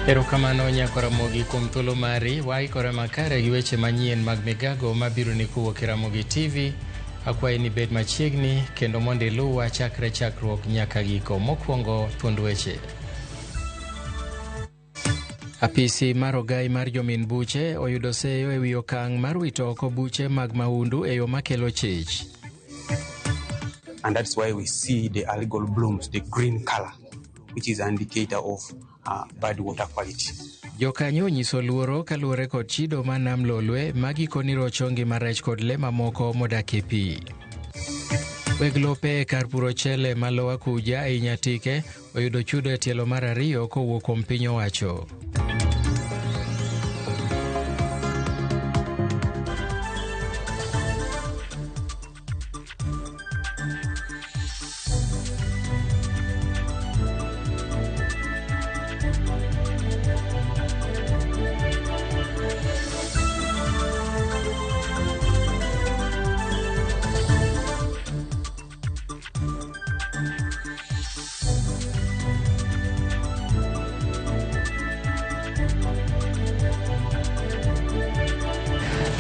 Erokamano nyako Ramogi kuom thuolo mari. Waikore makare gi weche manyien mag migago mabiro ni kowuok e Ramogi TV. Akwayi ni bed machiegni kendo mondo iluwa chakre chakruok nyaka giko. Mokwongo thuond weche. Apisi mar ogai mar jomin buche oyudo seyo e wi okang' mar wito oko buche mag mahundu e yo makelo chich. And that's why we see the algal blooms, the green color, which is an indicator of bad water quality. Jokanyo onyiso luoro kaluwore kod chido ma nam Lolwe magikoni rocho ngima rech kod le mamoko modak e pi. Weg lope kar puro chele Malowa Kuja e Nyatike oyudo chudo e tielo mar ariyo kowuok kuom piny owacho.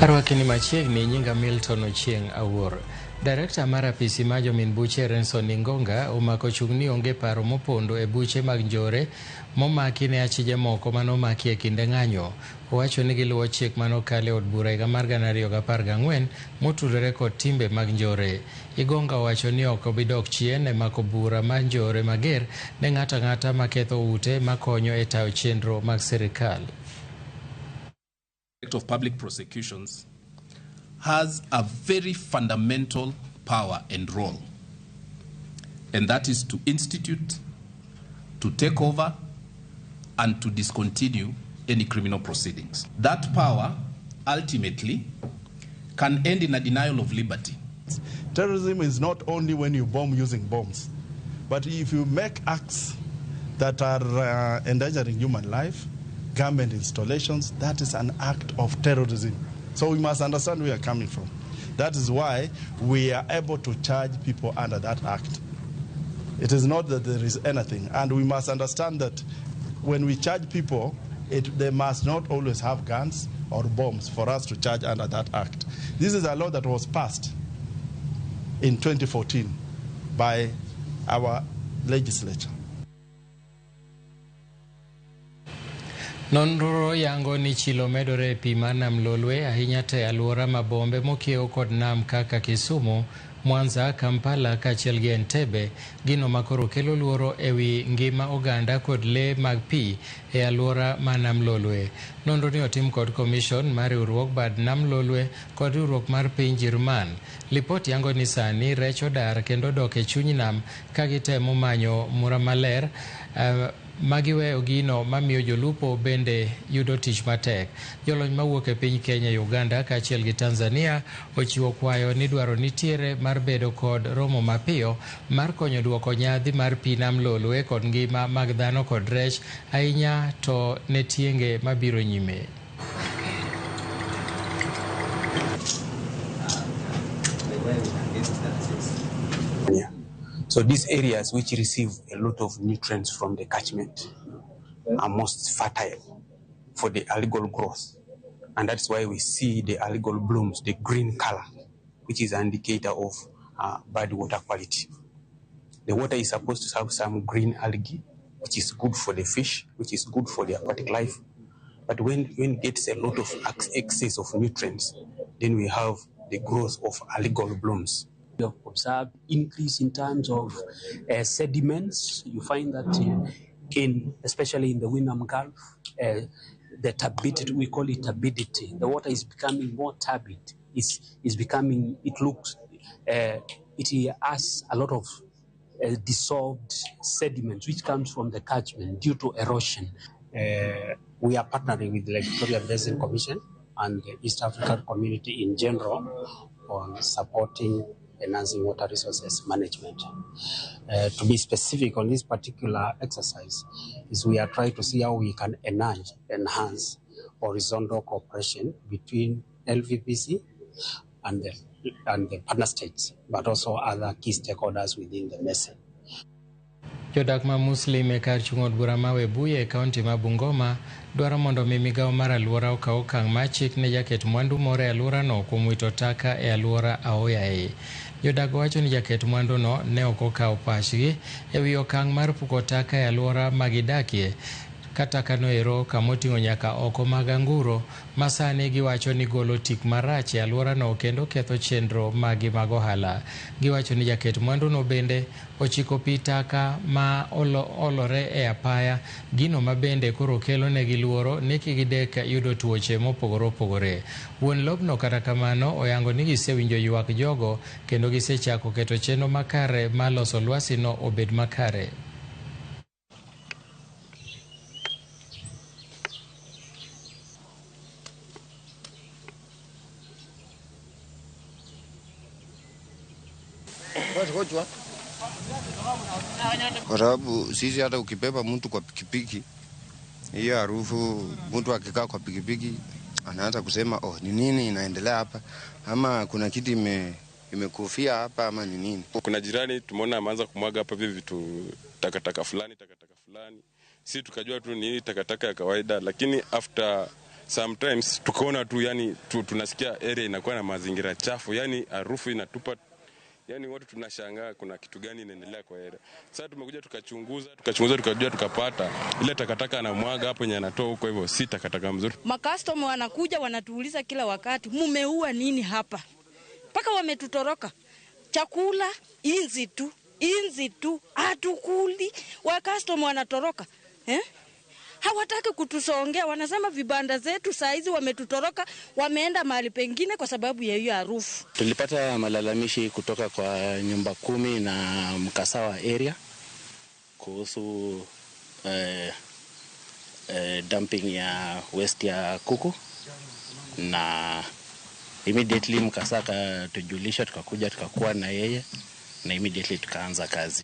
Arwakini machiegni nyinga Milton Ochieng' Awuor. Direkta mar apisi mar jomin buche Renson Ingonga omako chung' ni onge paro mopondo e buche mag njore momaki ne achije moko manomaki e kinde ng'anyo. Owacho ni giluwo chik manokale od bura higa mar 2014 motudore kod timbe mag njore. Igonga owacho ni ok obidok chien e mako bura mar njore mager ne ng'ato ang'ata maketho ute makonyo e tayo chenro mag sirikal. Of public prosecutions has a very fundamental power and role, and that is to institute, to take over, and to discontinue any criminal proceedings. That power ultimately can end in a denial of liberty. Terrorism is not only when you bomb using bombs, but if you make acts that are endangering human life, government installations, that is an act of terrorism. So we must understand where we are coming from. That is why we are able to charge people under that act. It is not that there is anything. And we must understand that when we charge people, they must not always have guns or bombs for us to charge under that act. This is a law that was passed in 2014 by our legislature. Nonro yango ni chilo medore e pi mar nam Lolwe ahinya te alwora mabombe mokiewo kod nam kaka Kisumu, Mwanza, Kampala kaachiel gi Entebbe, gino makoro kelo luoro e wi ngima oganda kod le mag pi e alwora ma nam Lolwe. Nonro ni otim kod Commission mar riwruok bad nam Lolwe kod riwruok mar piny Jerman. Lipoti yango ni sani rech odar kendo dok e chuny nam ka gitemo manyo mura maler magiweyo gino mamiyo jolupo bende yudo tich matek. Jolony mawuok e piny Kenya, Uganda kaachiel gi Tanzania ochiwo kwayo ni dwaro nitiere mar bedo kod romo mapiyo mar konyo duoko nyadhi mar pi nam Lolwe kod ngima mag dhano kod rech ahinya to ne tienge mabiro nyime. So these areas which receive a lot of nutrients from the catchment are most fertile for the algal growth. And that's why we see the algal blooms, the green color, which is an indicator of bad water quality. The water is supposed to have some green algae, which is good for the fish, which is good for the aquatic life. But when it gets a lot of excess of nutrients, then we have the growth of algal blooms. We have observed increase in terms of sediments. You find that especially in the Wynnum Gulf, the turbidity, we call it turbidity. The water is becoming more turbid. It's becoming, it has a lot of dissolved sediments which comes from the catchment due to erosion. We are partnering with the Lake Victoria Basin Commission and the East African community in general on supporting enhancing water resources management. To be specific on this particular exercise, is we are trying to see how we can enhance horizontal cooperation between LVPC and the partner states, but also other key stakeholders within the basin. Jodak ma Muslim e kar chung' od bura ma Webuye e kaunti ma Bungoma dwaro mondo mi migawo mar alwora okaw okang' ma chik ne jaket mwandu moro e alworano kuom wito taka e alwora Aoyae. Jodak wacho ni jaket mwanduno ne ok okawo pachgi e wi okang' mar puko taka e alwora ma gidakie, kata kano ero kamoting'o nyaka oko mag anguro ma sani giwacho ni golo tik marach e alworano kendo ketho chenro magi mag ohala. Giwacho ni jaket mwanduno bende ochiko pi taka ma olore e apaya, gino ma bende koro kelo negi luoro ni kigidek yudo tuoche mopogore opogore. Wuon lobno kata kamano oyango ni gisewinjo ywak jogo kendo gisechako keto chenro makare ma loso lwasino obed makare. Kwa sababu sisi hata ukibeba mtu kwa pikipiki, hiyo harufu, mtu akikaa kwa pikipiki anaanza kusema ni nini inaendelea hapa, ama kuna kitu imekufia hapa ama ni nini. Kuna jirani tumeona ameanza kumwaga hapa vitu takataka fulani. Sisi tukajua tu ni takataka ya kawaida, lakini after sometimes tukaona tu yani tunasikia area inakuwa na mazingira chafu, yani harufu inatupa. Yani watu tunashangaa kuna kitu gani inaendelea kwa area. Sasa tumekuja tukachunguza tukajua tukapata ile takataka anamwaga hapo yenye anatoa huko, hivyo si takataka mzuri. Makastoma wanakuja wanatuuliza kila wakati, mumeua nini hapa? Paka wametutoroka. Chakula inzi tu hatukuli. Wakastoma wanatoroka. Hawataki kutusongea, wanasema vibanda zetu saizi wametutoroka, wameenda mahali pengine kwa sababu ya hiyo harufu. Tulipata malalamishi kutoka kwa nyumba 10 na Mkasawa area kuhusu dumping ya waste ya kuku, na immediately Mkasaka tujulisha, tukakuja tukakuwa na yeye na immediately tukaanza kazi.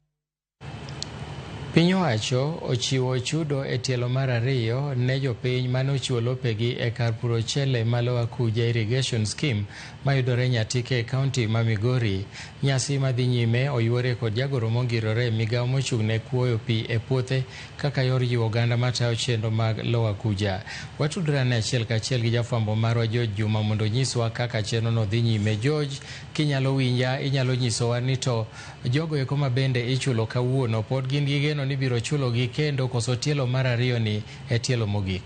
Piny owacho ochiwo chudo e tielo mar ariyo ne jopiny mane ochiwo lopegi e kar puro chele ma Lower Kuja Irrigation Scheme mayudore Nyatike e kaunti ma Migori. Nyasi madhi nyime oyuore kod jagoro mongirore migawo mochung' ne kuoyo pi e puothe kaka yor jiwo oganda matayo chenro mag Lower Kuja. Watudorane achiel kachiel gi jafwambo marwa George Juma mondo nyiswa kaka chenrono dhi nyime. George, kinyalo winja, inyalo nyisowa ni to jogo eko ma bende ichulo kawuono pod gin gi geno ni biro chulo gi kendo koso tielo mar ariyo ni e tielo mogik?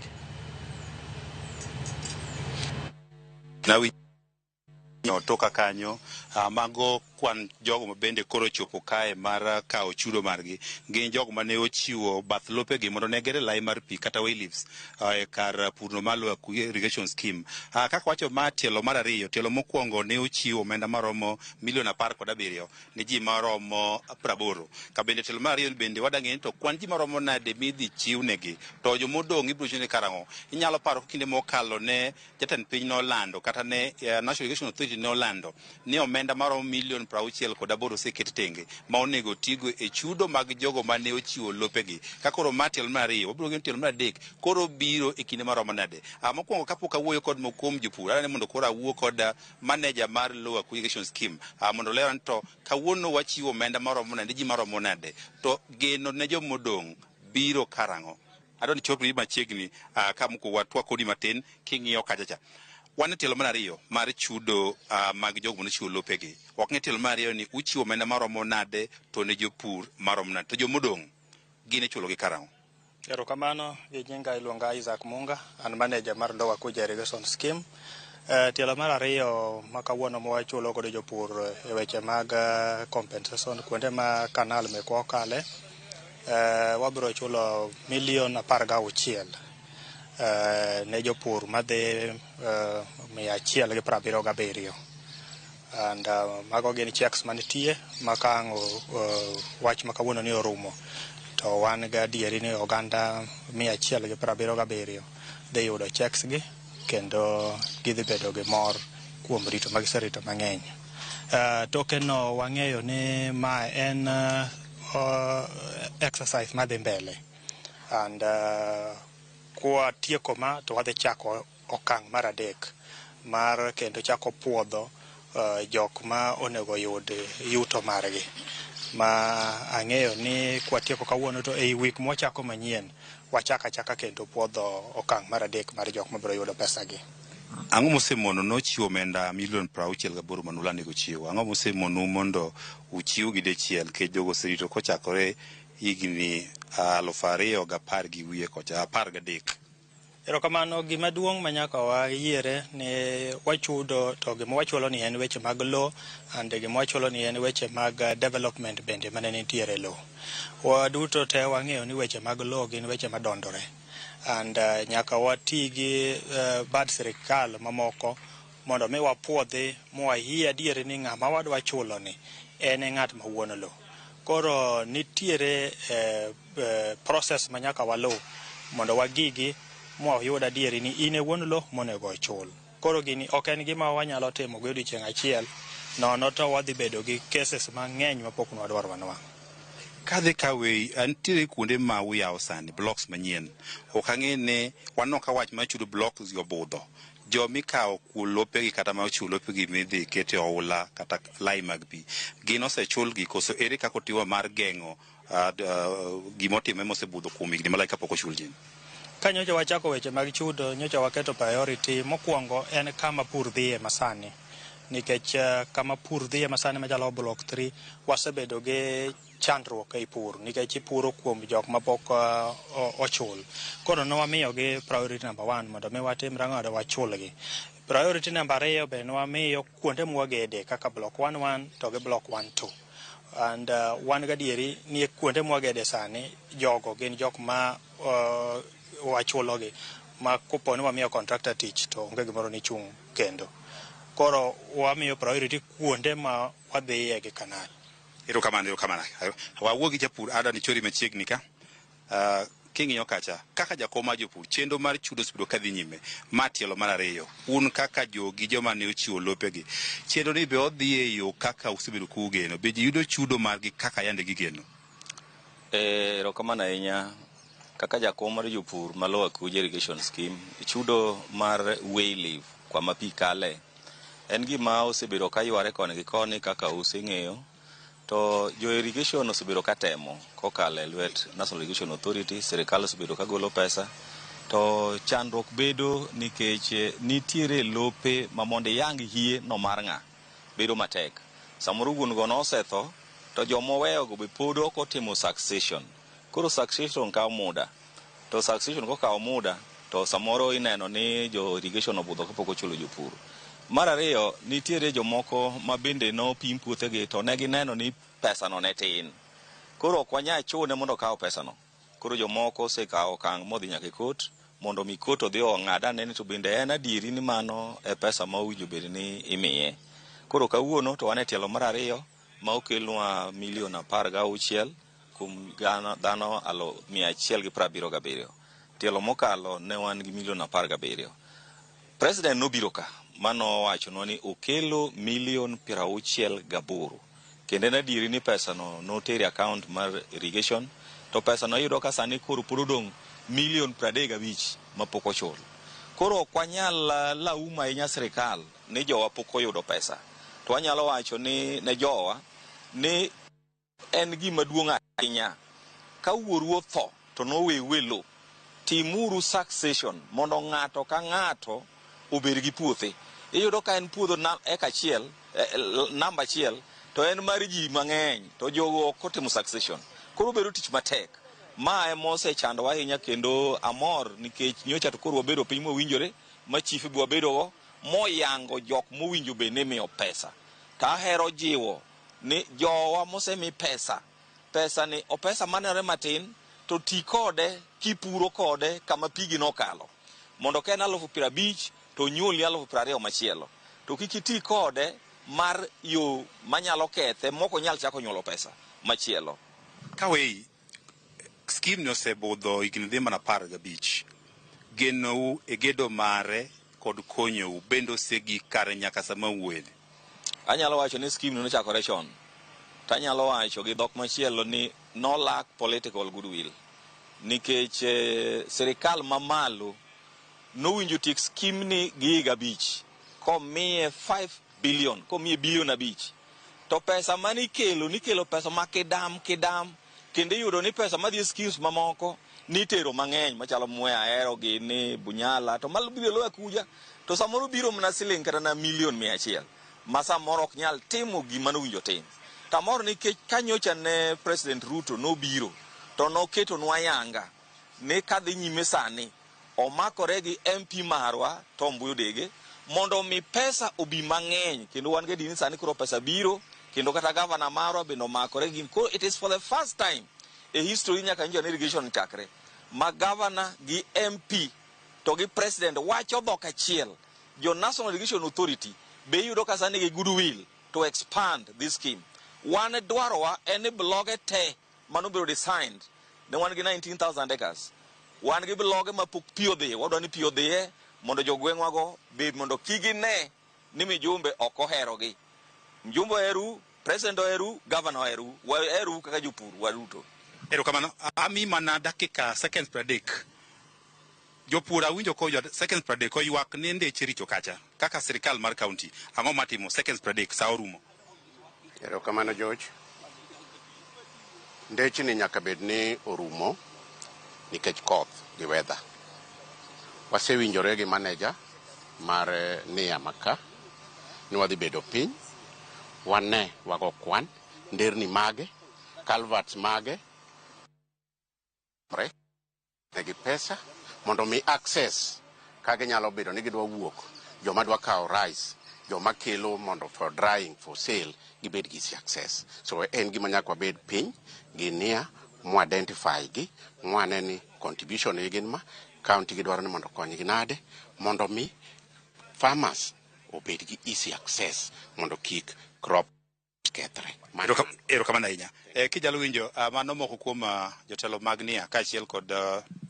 Toka kanyo mago kwan jogo mabende koro chopo kae mar kao chudo margi gin jogo mane ochiwo bath lopegi mondo ne gere lai mar pi kata wayleaves e kar purno mar Lower Kuja Irrigation Scheme. Kaka wacho ma tielo mar ariyo, tielo mokwongo ne ochiwo omenda maromo milion 17 ne ji maromo 80. Ka bende tielo mar ariyo bende wadang'e to kwan ji maromo nade midhi chiwnegi, to jomodong' ibiro chiwne karang'o. Inyalo paro kinde mokalo ne jatend piny nolando kata ne National Irrigation Authority nolando ni omenda maromo milion 68 oseket tenge ma onego tigo e chudo mag jogo mane ochiwo lopegi. Ka koro ma tielo mar ariyo, wabiro geno tielo mar adek koro biro e kinde maromo nade. Mokwongo kapok awuoyo kod mokom jopur, anene mondo koro awuo kod manager mar Lower Kuja Irrigation Scheme mondo lera to kawuono wachiwo omenda maromo nade, ji maromo nade, to geno ne jomodong' biro karang'o. Adoni chopri machiegni ka moko watwa kodi matin king'iyo kachacha. Wan tielo mar ariyo mar chudo mag jogo mane chiwo lopegi. Wakng'e tielo mar ariyo ni uchiwo omenda maromo nade to ne jopur maromo nade, to jomodong' gin ichulo gi karang'o. Erokamano, gi nyinga iluonga Isaac Munga, an manager mar Lower Kuja Irrigation Scheme. Tielo mar ariyo ma kawuono mwachulo kod jopur e weche mag compensation kuonde ma kanal mekwa okale, wabiro chulo milion 16 ne jopur madhi 177. And mago gin checks manitie makang'o wach makawuono ni orumo. To wan ga dieri ni oganda 177 dhi yudo checks gi kendo gidhi bedo gi mor kuom rito magiserito mang'eny. Tokeno wang'eyo ni ma en exercise madhi mbele, and kwa tieko ma to wadhi chako okang' mar adek mar kendo chako puodho jok ma onego yud yuto margi. ma ang'eyo ni kwatieko kawuono to ei week mwachako manyien wachaka kendo puodho okang' mar adek mar jok mabiro yudo pesagi. Ang'o mosemono nochiwo omenda milion 68 manulandigo chiwo? Ang'o mosemonu mondo uchiw gi dichiel ke jogo serito kochakore higni 2010 gi wiye kocha 13? Erokamano, gima duong' manyaka wayiere ni wachudo to gima wachulo ni en weche mag law and gima wachulo ni en weche mag development bende mane nitiere law. Waduto te wang'eyo ni weche mag law gin weche madondore and nyaka wati gi bad sirikal mamoko mondo mi wapuodhi mwayie adieri ni ng'ama wadwa chulo ni en ng'at ma wuon law. Koro nitiere process manyaka waluw mondo wagigi mwayud adieri ni in e wuon law monego chul. Koro gini ok en gima wanyalo timo gi odiochieng' achiel, nono to wadhi bedo gi cases mang'eny mapok nwadwaro wanwang'. Kadhi kawe antiere kuonde ma uyawo sani blocks manyien. Ok ang'e ne wan ka wach ma chudo blocks go budho. Jo mikawo ku lopegi kata ma ochulo lopegi midhi kete oula kata lai mag pi. Gin osechul gi koso ere kako tiwa mar geng'o gimotime mosebudho kuom higni malai kapok ochul jin? Ka nyocha wachako weche mag chudo, nyocha waketo priority mokwongo en kama pur dhiye masani. Nikech kama pur dhiye masani machalo block 3 wasebedo gi chandruok ei pur nikech ipuro kuom jok mapok ochul. Koro nwamiyo gi priority number 1 mondo mi watim rang'ado wachulgi. Priority number 2 be nwamiyo kuonde mwagede kaka block 11 to gi block 12. And wan gadieri ni kuonde mwagede sani jogo gin jok ma wachulogi ma kuponi wamiyo contractor tich to onge gimoro ni chung' kendo. Koro wamiyo priority kuonde ma wadhiye gi kanal. Erokamano. Wawuogi japur Ada ni chori machiegni ka. King'iyo kacha kaka jakoma jopur chendo mar chudo spido kadhi nyime matielo mar ariyo un kaka jogi joma ne ochiwo lopegi chendo ni be odhi e yo kaka usebedo kugeno be ji yudo chudo margi kaka yande gigeno? Erokamano ahinya. Kaka jakom mar jopur malo Akuja irrigation scheme chudo mar way leave kwa mapi kale en gima osebedo ka yware koni gi koni kaka useng'eyo to jo irrigation osebedo ka temo kokale lwet National Irrigation Authority. Sirikal osebedo ka golo pesa to chandruok bedo nikech nitiere lope ma mondo yang hie no mar ng'a bedo matek. Samoro wuon go nosetho to jomo weyo go be pod ok otimo succession. Koro succession kawo muda. To succession ko kawo muda to samoro ineno ni jo irrigation obudho kapok ochulo jopur. Mar ariyo nitiere jomoko ma bende no pim puothegi to ne gineno ni pesa no ne tin. Koro ok wanyal chune mondo kawo pesa no. Koro jomoko osekawo okang' modhi nyaka e kot mondo mi kot odhi ong'ad ane ni to bende en adieri ni mano e pesa ma owinjo bed ni imiye. Koro kawuono to wan e tielo mar ariyo ma okelnwa milion 16 kuom dhano 177. Tielo mokalo ne wan gi milion 17. President nobiro ka mano wachonwa ni okelo milion 68 kendo en adieri ni pesa no noteri account mar irrigation to pesa no yudo ka sani koro pod odong' milion 35 mapok ochul. Koro ok wanyal lauma ahinya sirikal ni jowa pok oyudo pesa to wanyalo wacho ni ne jowa ni en gima duong' ahinya ka wuoru otho to nowe welo timuru succession mondo ng'ato ka ng'ato obed gi puothe. Iyudo ka en puodho namba achiel to en mar ji mang'eny to jogo ok otimo succession. Koro bedo tich matek. Ma emosechandowa ahinya kendo amor nikech nyocha to koro wabedo piny mowinjore ma chief bi wabedogo moyango jok mowinjo be ne miyo pesa. Ta ahero jiwo ni jowa mosemi pesa ni o pesa manere matin to ti kode kipuro kode kama pigi nokalo mondo ka en 50,000 to nyuoli 20,000 machielo to kik ti kode mar yo manyalo kethe moko nyal chako nyuolo pesa machielo. Kawei scheme no osebudho higni dhi mana 15. Genou e gedo mare kod konyou bendo segi kare nyaka sama wuoye. Anyalo wacho ni scheme no nochakore chon. Tanyalo wacho gi dhok machielo ni no lack political goodwill. Nikech sirikal mamalo nowinjo tiek scheme ni gi higa 5 komiye 5 billion, komiye bilion 5 to pesa mani nikelo pesa ma kidam kendo yudo ni pesa madhi schemes mamoko nitero mang'eny machalo Mwea Ahero gini Bunyala to malo biro loya kuja to samoro biro mana siling kata na milion 100 ma samoro ok nyal timo gima nowinjo tim. Tamoro nikech kanyocha ne President Ruto nobiro to noketo nwa yanga ne kadhi nyime sani omakore gi MP marwa Tom Mboyo mondo mi pesa obi mang'eny kendo wan gedi ni sani koro pesa biro kendo kata governor marwa bendo makore gi ko it is for the first time a history nyaka njo irrigation chakre ma governor gi MP to gi president wacho dhok achiel jo National Irrigation Authority be yudo ka sani gi goodwill to expand this scheme. Wan dwarowa en bloge te manobiro designed ne wan gi 19,000 acres. Wan gi bloge ma pok pio dhiye wadwa ni pio dhiye mondo jogweng'wa go be mondo kigi ne ni mijumbe ok oherogi. Mjumbe oheru, president oheru, governor oheru, waheru kaka jopur waduto. Erokamano, ami mana dakika seconds per day. Jopur awinjo ko seconds per day ko ywak ni ndeche richo kacha kaka sirikal mar county ang'o matimo seconds per day sa orumo. Erokamano George. Ndeche ni nyaka bed ni orumo nikech koth gi weather. Wasewinjore gi manager mar Nia Maka ni wadhi bedo piny wane wago kwan nderni mage culverts mage negi pesa mondo mi access kage nyalo bedo ni gidwa wuok joma dwa kawo rice joma kelo mondo for drying for sale gibed gi access. So en gima nyaka wabed piny gi Nia mu identify gi mwane ni contribution gin ma county gidwaro ni mondo konygi nade mondo mi farmers obed gi easy access mondo kik crop kethre. Erokamano ahinya. Kijalo winjo mano moko kuom jotelo mag Nia kaachiel kod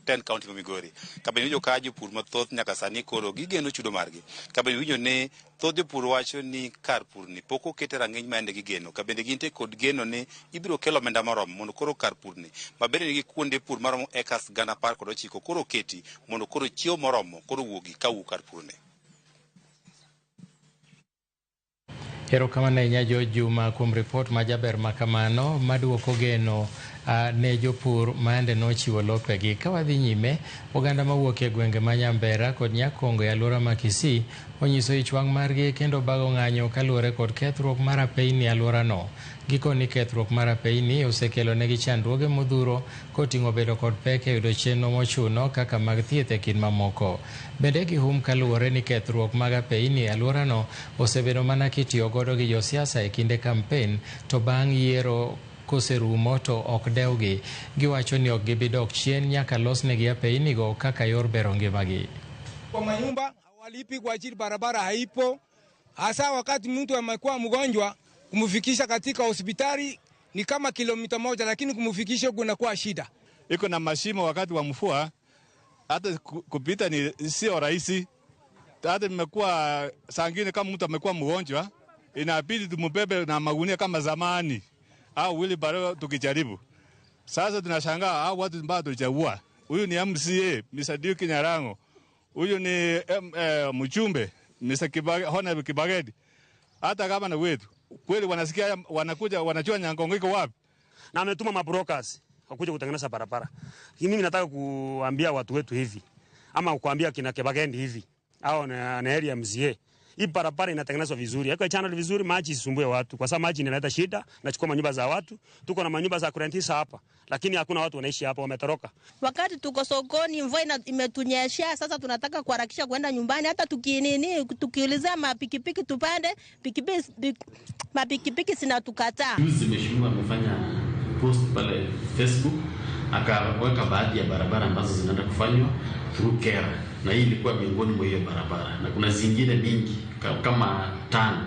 10 county ma Migori. Kabeni winjo ka jopur mathoth nyaka sani koro gigeno chudo margi. Kabeni winjo ni thoth jopur wacho ni kar pur ni pok okete rang'iny ma ende gigeno. Kabende ginte kod geno ni ibiro kelo omenda maromo mondo koro kar pur ni mabende nigi kuonde pur maromo acres 10,000 koro keti mondo koro chiemo moromo koro wuogi kawuok kar pur ni. Erokamano ahinya George Juma kuom report ma jaber makamano maduoko geno ne jopur mande nochiwo lopegi. Ka wadhi nyime, oganda mawuok e gwenge ma Nyambera kod Nyakongo e alwora ma Kisii onyiso ich wang' margi kendo bago ng'anyo kaluwore kod kethruok mar apeyni e alworano. Gikoni kethruok mar apeyni osekelo negi chandruoge modhuro koting'o bedo kod pek e yudo chenro mochuno kaka mag thieth e kind mamoko. Bende gihum kaluwore ni kethruok mag apeyni e alworano osebedo mana kitiyo godo gi josiasa e kinde kampen to bang' yiero koserumo to ok dewgi. Giwacho ni ok gibi dok chien nyaka losnegi apeynigo kaka yor bero ngimagi. Kwa manyumba hawalipi kwa ajili barabara haipo, hasa wakati mtu amekuwa mgonjwa kumfikisha katika hospitali ni kama kilomita 1 lakini kumfikisha kunakuwa shida. Iko na mashimo wakati wa mvua hata kupita ni sio rahisi. Hata imekuwa sangine kama mtu amekuwa mgonjwa inabidi tumbebe na magunia kama zamani au wili baro tukijaribu. Sasa tunashangaa hao watu ambao tulichagua. Huyu ni MCA Mr. Duke Nyarango. Huyu ni mjumbe Mr. Honorable Kibagedi. Hata kama na wetu kweli wanasikia wanakuja wanajua Nyangongo iko wapi na ametuma mabrokers wakuja kutengeneza barabara. Mimi nataka kuambia watu wetu hivi ama kuambia kina Kibagedi hivi au na area MCA, hii barabara inatengenezwa vizuri, haiko channel vizuri, maji isisumbue watu kwa sababu maji inaleta shida, nachukua manyumba za watu. Tuko na manyumba za kurentisa hapa lakini hakuna watu wanaishi hapa, wametoroka. Wakati tuko sokoni mvua imetunyeshia, sasa tunataka kuharakisha kwenda nyumbani. Hata tukiuliza mapikipiki tupande, mapikipiki sinatukataa. Juzi mheshimiwa amefanya post pale Facebook akaweka baadhi ya barabara ambazo zinaenda kufanywa through Kera, na hii ilikuwa miongoni mwa hiyo barabara na kuna zingine mingi kama 5.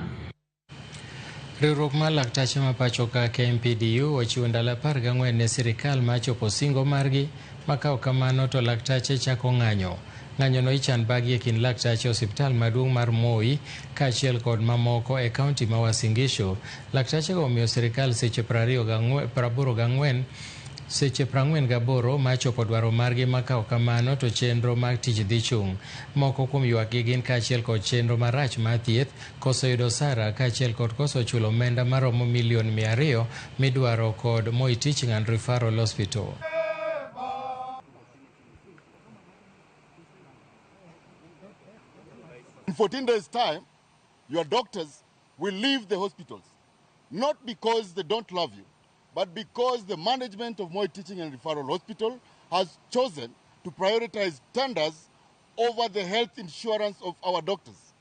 Riwruok mar laktache ma pacho ka KMPDU ochiwo ndalo 14 ne sirikal ma chopo singo margi makawo kamano to laktache chako ng'anyo. Ng'anyono ichan bagi e kind laktache osiptal maduong' mar Moi kaachiel kod mamoko e kaunti ma Uasin Gishu. Laktache go omiyo sirikal seche 84 Seche 48 machopo dwaro margi makao kamano to chenro mag tich dhi chung'. Moko kuom ywakgi gin kaachiel kod chenro marach mar thieth, koso yudo osara kaachiel kod koso chulo omenda maromo milion 200 midwaro kod Moi Teaching and Referral Hospital. In 14 days' time, your doctors will leave the hospitals, not because they don't love you, but because the management of Moi Teaching and Referral Hospital has chosen to prioritize tenders over the health insurance of our doctors.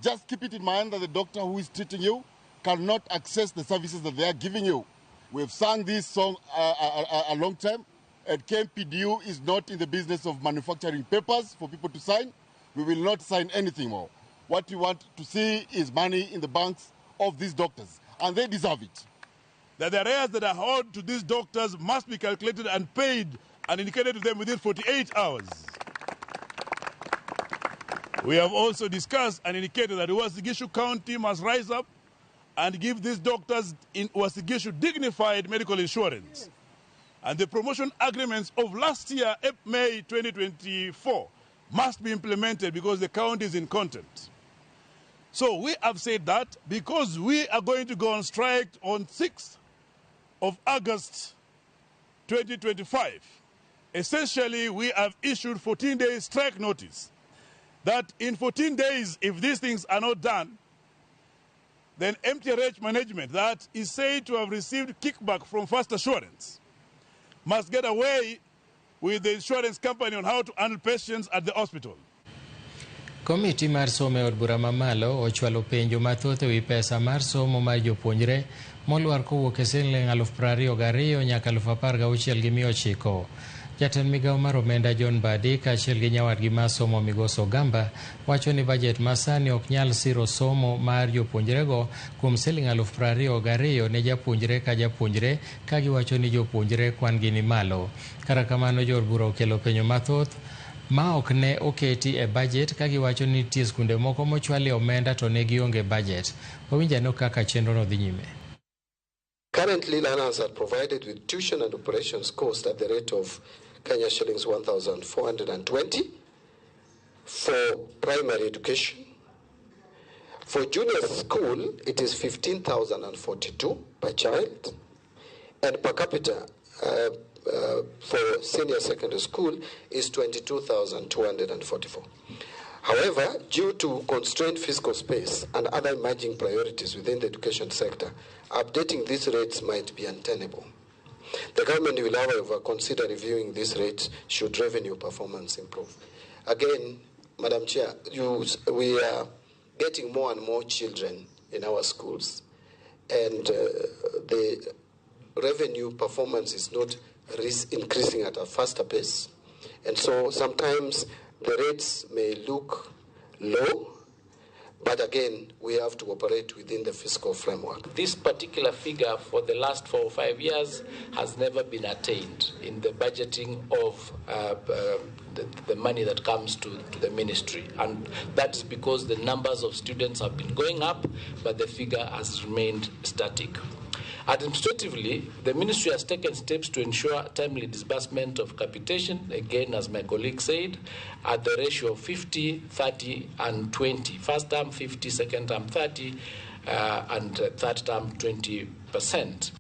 Just keep it in mind that the doctor who is treating you cannot access the services that they are giving you. We have sung this song a long time, and KMPDU is not in the business of manufacturing papers for people to sign. We will not sign anything more. What we want to see is money in the banks of these doctors, and they deserve it. That the arrears that are owed to these doctors must be calculated and paid and indicated to them within 48 hours. We have also discussed and indicated that Uasin-Gishu County must rise up and give these doctors in Uasin-Gishu dignified medical insurance. And the promotion agreements of last year, May 2024, must be implemented because the county is in contempt. So we have said that because we are going to go on strike on 6th of August 2025, essentially we have issued 14-day strike notice that in 14 days, if these things are not done, then MTRH management that is said to have received kickback from First Assurance must get away with the insurance company on how to handle patients at the hospital. Komiti mar somo e od bura mamalo ochwalo penjo mathoth ewi pesa mar somo mar jopuonjre molwar kowuok e siling 22,000 nyaka 16,900. Jatend migawo mar omenda John Badi kaachiel gi nyawadgi mar somo Migoso Gamba wacho ni bajet masani ok nyal siro somo mar jopuonjrego kuom siling 22,000 ne japuonjre ka japuonjre, ka giwacho ni jopuonjre kwan gi ni malo. Kara kamano jood bura okelo penjo mathoth ma ok ne oketi e bajet, ka giwacho ni nitie skunde moko mochwalie omenda to ne gionge bajet. Wawinjano kaka chenro no dhi nyime. Currently, learners are provided with tuition and operations cost at the rate of Kenya shillings 1,420 for primary education. For junior school, it is 15,042 per child, and per capita for senior secondary school is 22,244. However, due to constrained fiscal space and other emerging priorities within the education sector, updating these rates might be untenable. The government will, however, consider reviewing these rates should revenue performance improve. Again, Madam Chair, we are getting more and more children in our schools, and the revenue performance is not increasing at a faster pace. And so sometimes the rates may look low, but again, we have to operate within the fiscal framework. This particular figure for the last 4 or 5 years has never been attained in the budgeting of the money that comes to the ministry. And that's because the numbers of students have been going up, but the figure has remained static. Administratively, the ministry has taken steps to ensure timely disbursement of capitation, again, as my colleague said, at the ratio of 50, 30, and 20. First term 50, second term 30, and third term 20%.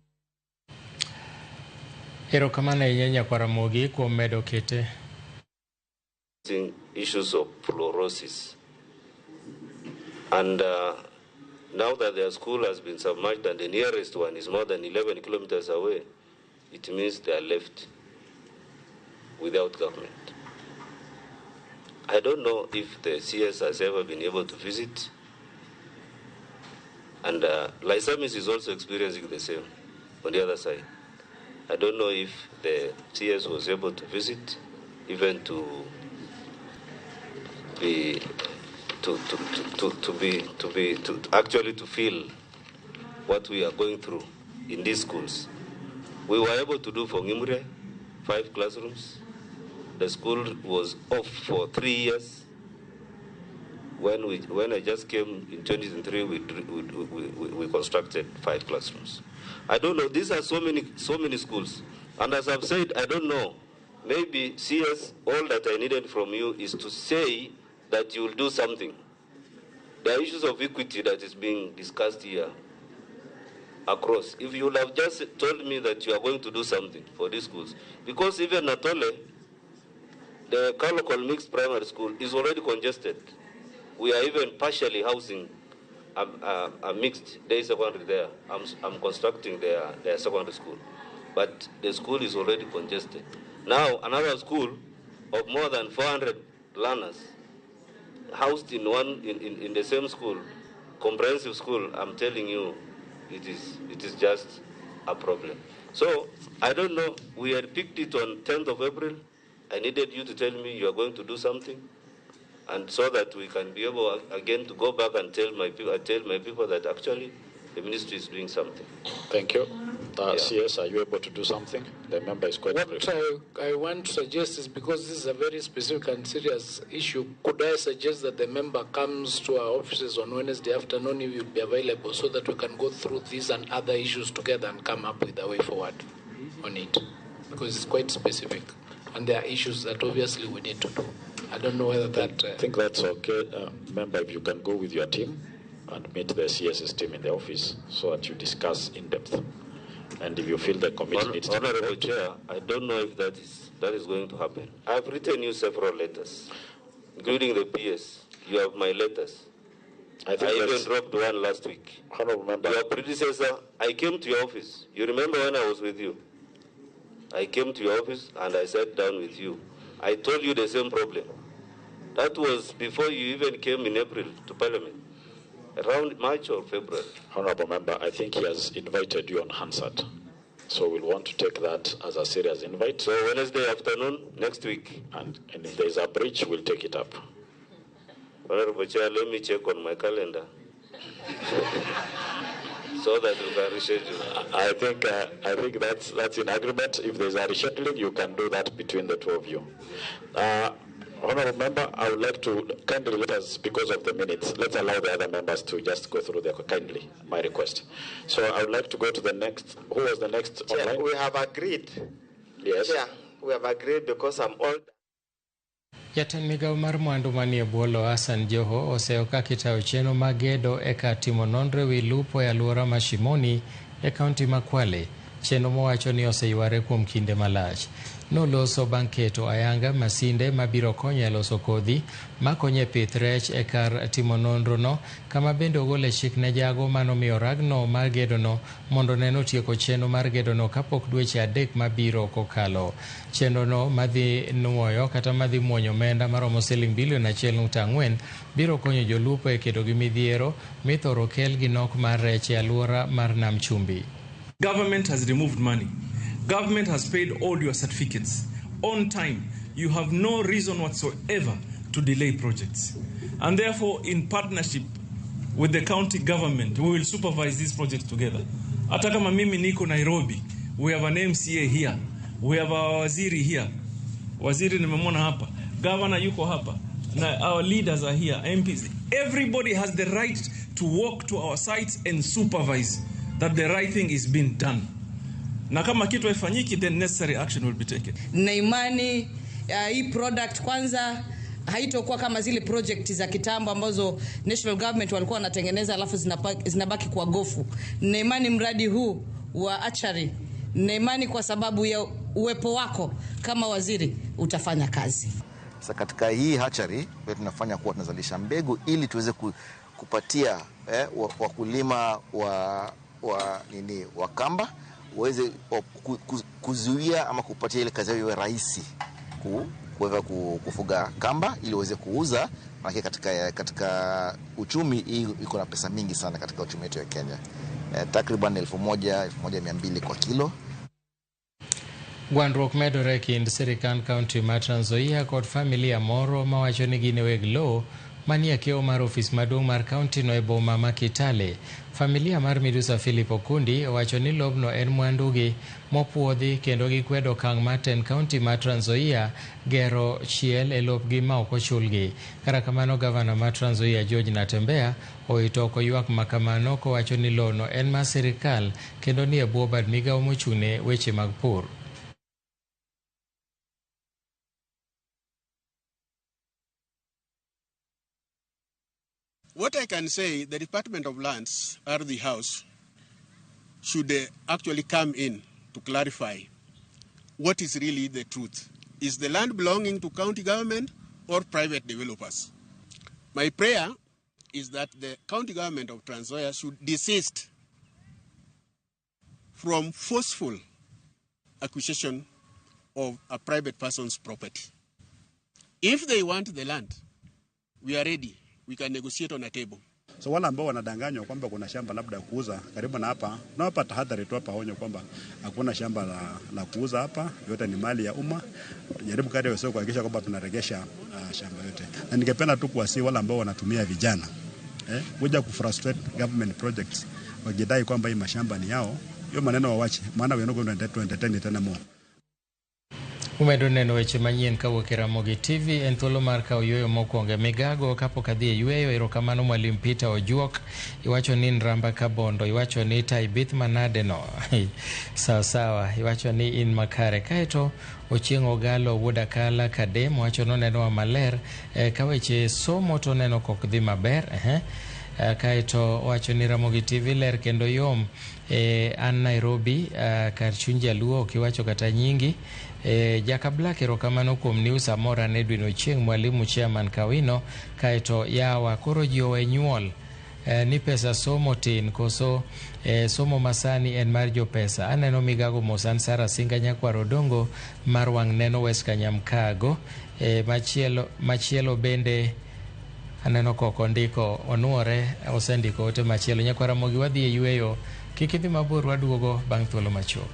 Erokamano ahinya Kwaramogi kuom medo kete. Issues of fluorosis. And now that their school has been submerged and the nearest one is more than 11 kilometers away, it means they are left without government. I don't know if the CS has ever been able to visit, and Lysamis is also experiencing the same on the other side. I don't know if the CS was able to visit, even to feel what we are going through in these schools. We were able to do for Ngimure 5 classrooms. The school was off for 3 years. when I just came in 2023, we constructed 5 classrooms. I don't know. These are so many schools, and as I've said, I don't know. Maybe CS, all that I needed from you is to say that you will do something. There are issues of equity that is being discussed here across. If you would have just told me that you are going to do something for these schools, because even Natole, the local mixed primary school is already congested. We are even partially housing a mixed day secondary there. I'm constructing their secondary school, but the school is already congested. Now another school of more than 400 learners housed in the same school, comprehensive school. I'm telling you, it is just a problem. So I don't know. We had picked it on 10th of April. I needed you to tell me you are going to do something, and so that we can be able again to go back and tell my people that actually the ministry is doing something. Thank you. CS, are you able to do something? The member is quite brief. What I want to suggest is, because this is a very specific and serious issue, could I suggest that the member comes to our offices on Wednesday afternoon if you will be available, so that we can go through these and other issues together and come up with a way forward on it, because it's quite specific and there are issues that obviously we need to do. I don't know whether that... I think that's okay. Member, if you can go with your team and meet the CS's team in the office so that you discuss in depth. And if you feel the committee needs to... Honorable Chair, I don't know if that is going to happen. I've written you several letters, including the PS. You have my letters. I even dropped one last week. Honorable Member. Your predecessor, I came to your office. You remember when I was with you? I came to your office and I sat down with you. I told you the same problem. That was before you even came in April to Parliament, around March or February. Honorable Member, I think he has invited you on Hansard. So we'll want to take that as a serious invite. So Wednesday afternoon, next week. And if there's a breach, we'll take it up. Honorable Chair, let me check on my calendar so that we can reschedule. I think that's in agreement. If there's a rescheduling, you can do that between the two of you. Honorable Member, I would like to kindly let us, because of the minutes, let's allow the other members to just go through their kindly, my request. So I would like to go to the next. Who was the next Chair, online? we have agreed. Yes. Chair, we have agreed because I'm old. Jatend migao mar mwandu manie bwolo Hassan Joho oseo ka kitao cheno magedo eka timo nonro wi lupo e alwora ma Shimoni e kaunti ma Kwale. Cheno mowacho ni oseyuare kuom kinde malach. Noloso bang' keto ayanga masinde mabiro konyo e loso kodhi makonyo e pith rech e kar timo nonro no, kama bende ogole chik ne jago manomiyo ragno mar gedono mondo neno tieko cheno mar gedono kapok dweche 3 mabiro kokalo. Chenrono madhi nuoyo kata madhi muonyo omenda maromo siling bilion 1.4 biro konyo jolupo e kedo gi midhiero mithoro kel gi nok mar rech e alwora mar Nam Chumbi. Government has removed money. Government has paid all your certificates on time. You have no reason whatsoever to delay projects. And therefore, in partnership with the county government, we will supervise these projects together. Hata kama mimi niko Nairobi, we have an MCA here. We have our waziri here. Waziri nimemwona hapa. Governor yuko hapa. Na our leaders are here, MPs. Everybody has the right to walk to our sites and supervise that the right thing is being done. Na kama kitu haifanyiki, then necessary action will be taken. Na imani hii product kwanza haitokuwa kama zile project za kitambo ambazo national government walikuwa wanatengeneza alafu zinabaki kwa gofu. Na imani mradi huu wa hatchery, na imani kwa sababu ya uwepo wako kama waziri utafanya kazi. Sasa katika hii hatchery tunafanya kuwa tunazalisha mbegu ili tuweze kupatia wakulima wa kamba waweze kuzuia ama kupatia ile kazi yao iwe rahisi kuweza kufuga kamba ili waweze kuuza. Maana katika uchumi hii iko na pesa mingi sana katika uchumi wetu wa Kenya, takriban 1,200 kwa kilo. Gwandruok medore kind sirikand kaunti ma Trans Nzoia kod familia moro mawacho ni gin weg lowo manie keo mar ofis maduong' mar kaunti no e boma ma Kitale. Familia mar Midusa Philip Okundi wacho ni lobno en mwandugi mopuodhi kendo gikwedo okang' mar kaunti ma Trans Nzoia gero chiel e lopgi ma ok ochulgi. Kata kamano, gavana mar Trans Nzoia George Natembeya oitoko ywak makamano kowacho ni lono en mar sirikal kendo ni e bwo bad migawo mochung'ne weche mag pur. What I can say, the Department of Lands, RD House, should actually come in to clarify what is really the truth. Is the land belonging to county government or private developers? My prayer is that the county government of Trans Nzoia should desist from forceful acquisition of a private person's property. If they want the land, we are ready. We can negotiate on a table. So wala ambao wanadanganywa kwamba kuna shamba labda kuuza karibu na hapa, na hapa tahadhari tu hapa onyo kwamba hakuna shamba la kuuza hapa, yote ni mali ya umma. Jaribu kadri wewe kuhakikisha kwamba tunaregesha shamba yote. Na ningependa tu kuwasihi wala ambao wanatumia vijana kuja kufrustrate government projects wakidai kwamba hii mashamba ni yao. Hiyo maneno wawache, maana we're not going to entertain it anymore. Umedo neno weche manyien kawuok e Ramogi TV en thuolo mar kawo yueyo mokwongo migago kapok adhi e yueyo. Erokamano Mwalimu Peter Ojuok, iwacho ni Nramba Kabondo, iwacho ni Taibith manade no sawa iwacho ni in makare. Kaeto Ochieng' Ogalo Wuoda Kala Kadem wacho noneno maler ka weche somo to neno kok dhi maber. Kaeto wacho ni Ramogi TV ler kendo yom an Nairobi kar chuny Jaluo okiwacho kata nyingi. Jaka Black erokamano kuom news amora ne Edwin Ochieng' Mwalimu Chairman Kawino. Kaeto yawa koro ji owe nyuol ni pesa somo tin koso somo masani en mar jo pesa. Aneno migago Mosan Sara Singa Nyakwaro Dongo mar wang' neno West Kanyamkago. Machielo bende aneno koko ndiko onuore osendiko ote machielo. Nyakwara Mogi wadhi e yueyo, kik idhi mabor, waduogo bang' thuolo machuok.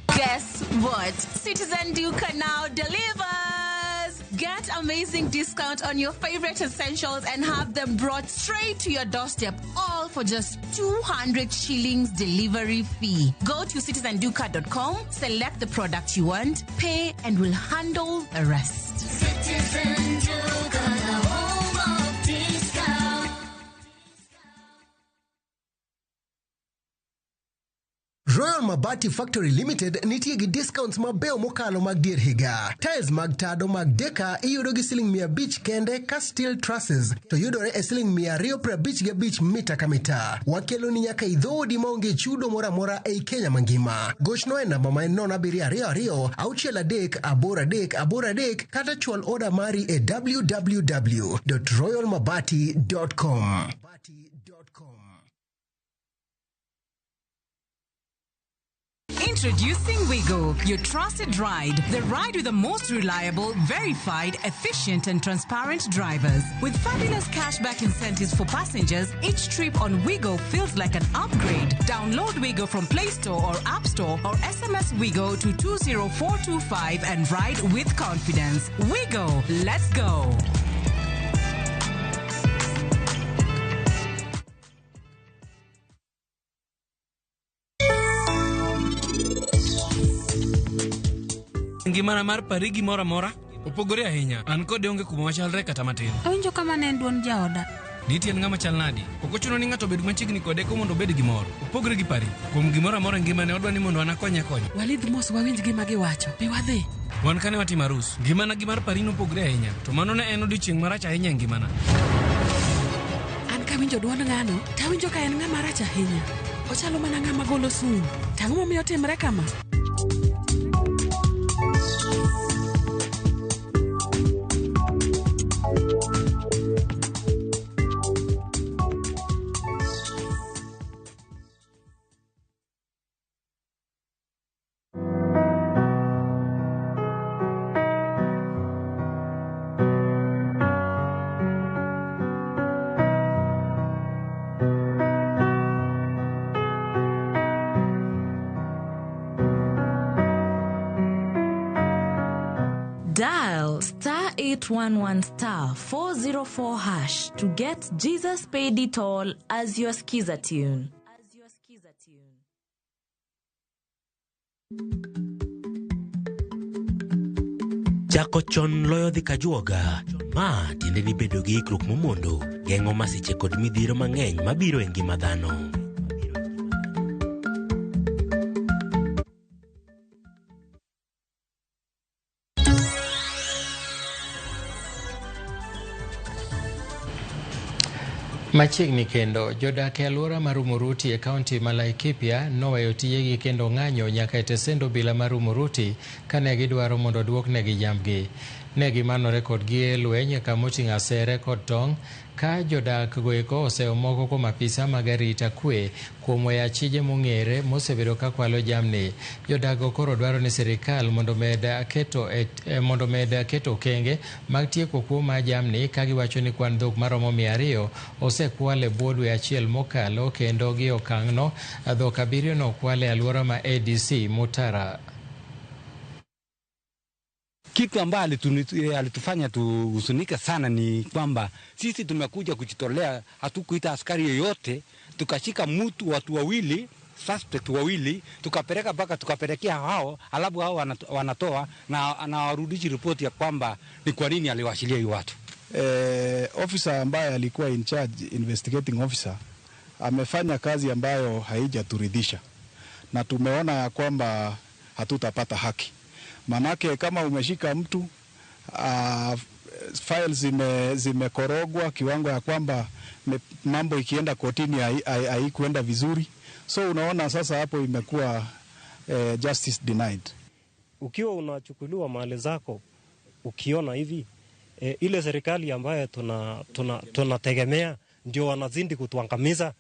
Guess what? Citizen Duca now delivers. Get amazing discount on your favorite essentials and have them brought straight to your doorstep, all for just 200 shillings delivery fee. Go to citizenduca.com, select the product you want, pay, and we'll handle the rest. Citizen Duca, the home of discount. Royal Mabati Factory Limited nitie gi discounts mabeo mokalo mag dier higa. Tiles mag tado mag deka iyudo gi siling 100 kende, ka steel trusses to yudore e siling 255 mita ka mita. Wakelo ni nyaka idhodi maonge chudo mora mora ei Kenya mangima. Gochno e namba ma en 0722 638 kata chwal order mari e www.royalmabati.com. Introducing Wigo, your trusted ride. The ride with the most reliable, verified, efficient, and transparent drivers. With fabulous cashback incentives for passengers, each trip on Wigo feels like an upgrade. Download Wigo from Play Store or App Store or SMS Wigo to 20425 and ride with confidence. Wigo, let's go. Ngimana mar parigi mora mora opogore ahinya. An kode onge kuma wachalre kata matin. Awinjo kama ne en duon jaoda. Nitie ng'ama chal nadi. Ok ochuno ni ng'ato bed machiegni kode ko mondo obed gimoro. Opogore gi pari. Kuom gimoro amora ngimane odwa ni mondo anakonye konyo. Walidh mos wawinj gima giwacho. Bi wadhi. Wan kane watimo arus. Ngimana gi mar pari nopogore ahinya. To mano ne en odiochieng' marach ahinya e ngimana. An kawinjo duon ng'ano, tawinjo ka en ng'ama rach ahinya. Ochalo mana ng'ama golo sum. Tang'o momiyo timre kama. *811 *404# to get Jesus Paid It All as your skiza tune. Chako chon loyo dhi kajuoga. Ma tiende ni bedo gi ikruok momondo, geng'o masiche kod midhiero mang'eny mabiro e ngima dhano. Machiegni kendo, jodak e alwora mar Umuruti e kaunti ma Laikipia noweyo tijegi kendo ng'anyo nyaka e tesend bila mar Umuruti kane gidwaro mondo duoknegi jambgi. Ne gimanore kodgi e lweny kamoting'o asere kod tong', ka jodak goeko oseo moko kuom apisa mag arita kwe kuom weyo achije mong'ere mosebedo ka kwalo jamni. Jodak go koro dwaro ni sirikal mondo med keto okenge mag tieko kuo mar jamni, ka giwacho ni kwan dhok maromo 200 osekwal e bwo dwe achiel mokalo, kendo gi okang'no dhok 7 nokwal e alwora ma ADC Mutara. Kitu ambayo alitufanya tuhuzunika sana ni kwamba sisi tumekuja kujitolea, hatukuita askari yoyote, tukashika watu wawili, suspect wawili, tukapeleka mpaka tukapelekea hao, alafu hao wanatoa na anawarudishi ripoti ya kwamba ni kwa nini aliwashilia hiyo watu. Officer ambaye alikuwa in charge, investigating officer, amefanya kazi ambayo haijaturidhisha, na tumeona ya kwamba hatutapata haki. Manake kama umeshika mtu files zimekorogwa kiwango ya kwamba mambo ikienda kotini haikuenda vizuri, so unaona sasa hapo imekuwa justice denied. Ukiwa unachukuliwa mali zako, ukiona hivi ile serikali ambayo tunategemea ndio wanazidi kutuangamiza,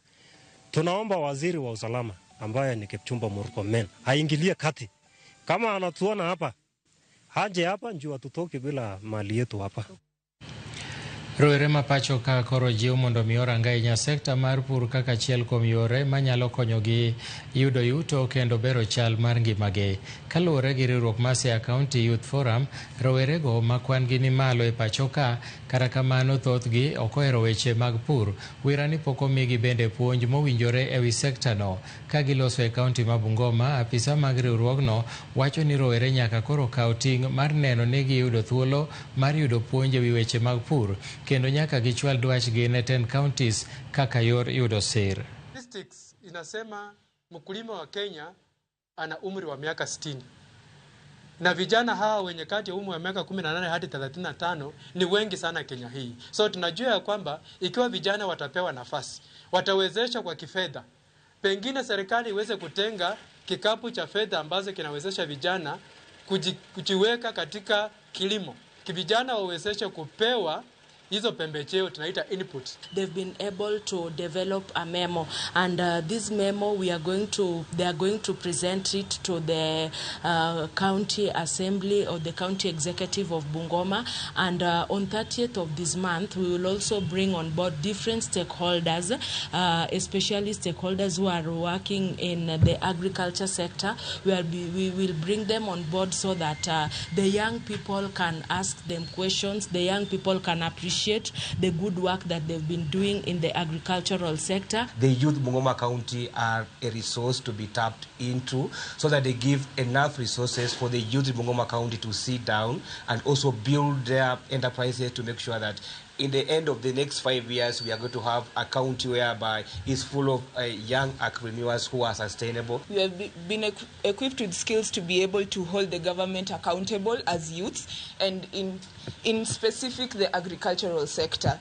tunaomba waziri wa usalama ambaye ni Kipchumba Murkomen haingilie kati. Kama anatuona hapa, haje hapa njua tutoke bila mali yetu hapa. Rowere ma pacho ka koro jiw mondo mi oranga inya sekta mar pur kaka chiel kuom yore manyalo konyogi yudo yuto kendo bero chal mar ngimagi. Kaluwore gi riwruok mar Siaya County Youth Forum, rowerego ma kwan gi ni malo e pacho ka, kata kamano thothgi ok ohero weche mag pur. Wira ni pok omigi bende puonj mowinjore e wi sekta no. Ka giloso e kaunti ma Bungoma, apisa mag riwruogno wacho ni rowere nyaka koro kaw ting' mar neno ni giyudo thuolo mar yudo puonj e wi weche mag pur, kendo nyaka gichwal dwachgi ne 10 counties kaka yor yudo sir. Statistics inasema mkulima wa Kenya ana umri wa miaka 60. Na vijana hawa wenye kati ya umri wa miaka 18 hadi 35 ni wengi sana Kenya hii. So tunajua ya kwamba ikiwa vijana watapewa nafasi, watawezesha kwa kifedha. Pengine serikali iweze kutenga kikapu cha fedha ambazo kinawezesha vijana kujiweka katika kilimo. Vijana wawezeshe kupewa hizo pembejeo tunaita input. They've been able to develop a memo, and this memo they are going to present it to the county assembly or the county executive of Bungoma, and on 30th of this month we will also bring on board different stakeholders, especially stakeholders who are working in the agriculture sector. We will bring them on board so that the young people can ask them questions, the young people can appreciate the good work that they've been doing in the agricultural sector. The youth Bungoma County are a resource to be tapped into, so that they give enough resources for the youth in Bungoma County to sit down and also build their enterprises to make sure that in the end of the next 5 years, we are going to have a county whereby is full of young entrepreneurs who are sustainable. We have been equipped with skills to be able to hold the government accountable as youths, and in specific the agricultural sector.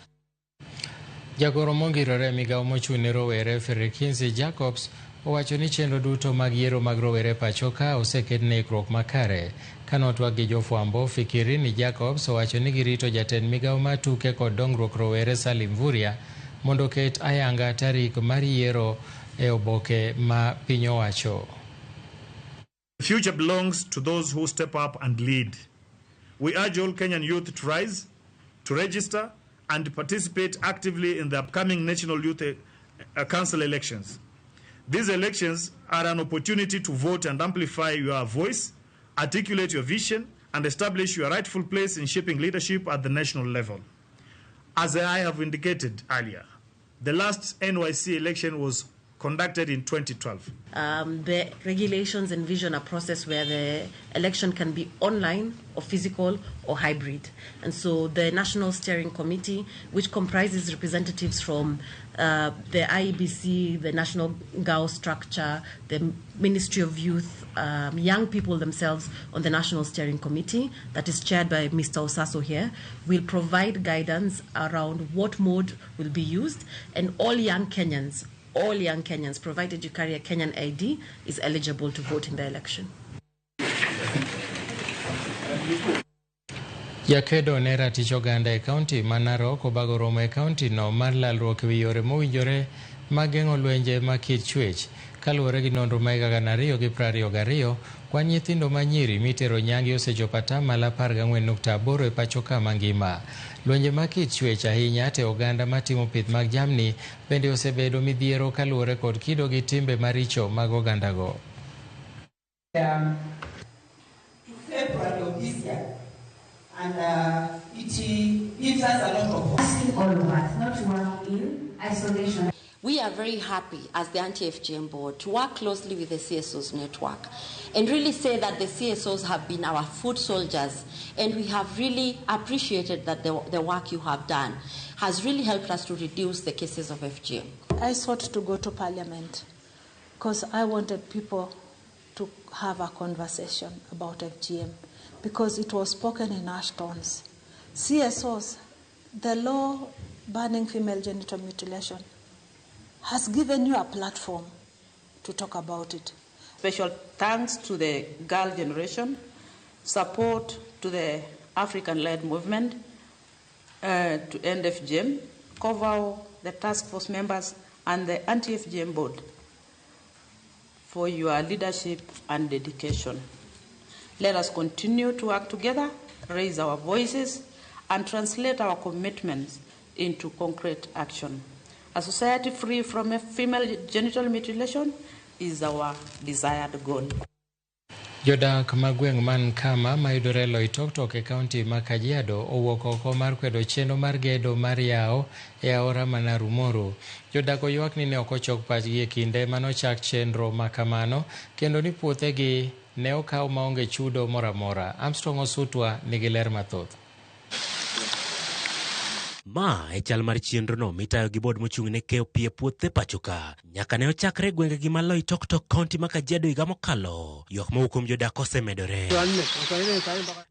Jagoro mongirore migao mochune rowere Ferikinzi Jacobs owacho ni chenro duto mag yiero mag rowere pachoka oseketne ikruok makare. Kanotwak gi jofwambo, Fikirini Jacobs owacho ni girito jatend migao mar tuke kod dongruok rowere Salim Vuria mondo ket ayanga tarik mar yiero e oboke ma piny owacho. The future belongs to those who step up and lead. We urge all Kenyan youth to rise, to register and participate actively in the upcoming National Youth Council elections. These elections are an opportunity to vote and amplify your voice, articulate your vision, and establish your rightful place in shaping leadership at the national level. As I have indicated earlier, the last NYC election was conducted in 2012. The regulations envision a process where the election can be online or physical or hybrid. And so the National Steering Committee, which comprises representatives from the IEBC, the National GAO structure, the Ministry of Youth, young people themselves on the National Steering Committee, that is chaired by Mr. Osaso here, will provide guidance around what mode will be used, and all young Kenyans, provided you carry a Kenyan ID, is eligible to vote in the election. Jakedo ne ratich oganda e kaunti ma Narok obago romo e kaunti no mar lalruok e wi yore mowinjore mag geng'o lwenje ma kit chwech. Kaluwore gi nonro ma 2022, kwan nyithindo ma nyiri mitero nyangi osechopo 14.8% e pacho ka mangima. Lwenje ma kit chwech ahinya te oganda matimo pith mag jamni bende osebedo midhiero kaluwore kod kido gi timbe maricho mag ogandago. February of this year, and it gives us a lot of hope. All of us, not to work in isolation. We are very happy as the anti-FGM board to work closely with the CSOs network and really say that the CSOs have been our foot soldiers, and we have really appreciated that the work you have done has really helped us to reduce the cases of FGM. I sought to go to Parliament because I wanted people to have a conversation about FGM because it was spoken in harsh tones. CSOs, the law banning female genital mutilation, has given you a platform to talk about it. Special thanks to the Girl Generation, support to the African-led movement to end FGM, COVAO, the task force members, and the anti-FGM board for your leadership and dedication. Let us continue to work together, raise our voices, and translate our commitments into concrete action. A society free from female genital mutilation is our desired goal. Jodak magweng man kama mayudore Loitoktok e kaunti ma Kajiado owuok oko mar kwedo chenro mar gedo mar yawo e aora ma Narumoru. Jodak oywak ni ne ok ochok pachgi e kinde manochak chenro ma kamano, kendo ni puothegi ne okaw maonge chudo moro amora. Armstrong Osutwa nigi ler mathoth. Ma e chal mar chenrono mitayo gi bod mochung' ne keyo pie puothe pachoka. Nyaka ne ochakre gwenge gi ma Loitoktok kaunti ma Kajiado higa mokalo. Ywak mowuok kuom jodak osemedore.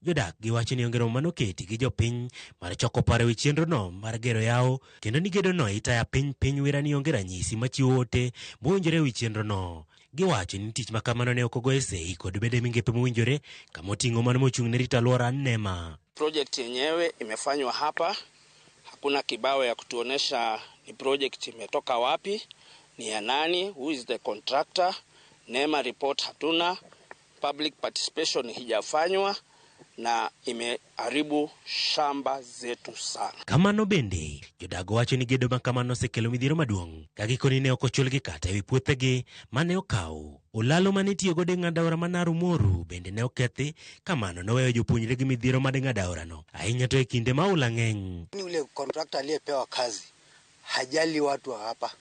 Jodak giwacho ni onge romo manoketi gi jopiny mar choko paro wi chenrono mar gero yawo, kendo ni gedono itaya piny wira ni onge ranyisi machiwo ote mowinjore wi chenrono. Giwacho ni tich makamano ne ok ogo e sei kod bede mingepe mowinjore kama oting'o mano mochung' ne rito alwora NEMA. Project yenyewe imefanywa hapa. Hakuna kibao ya kutuonesha ni project imetoka wapi, ni ya nani, who is the contractor. NEMA report hatuna, public participation hijafanywa na imeharibu shamba zetu sana. Kamano bende, jodago wacho ni gedo makamano sekelo midhiero maduong'. Kagikoni ne ok ochulgi kata ewi puothegi mane okaw. Olalo mane tiyo godo e ng'ado aora ma Narumoru bende ne okethi, kamano noweyo jopuonjre gi midhiero mag ng'ado aorano. Ahinya to e kinde ma ula ng'eny. Ni ule contractor aliyepewa kazi hajali watu wa hapa,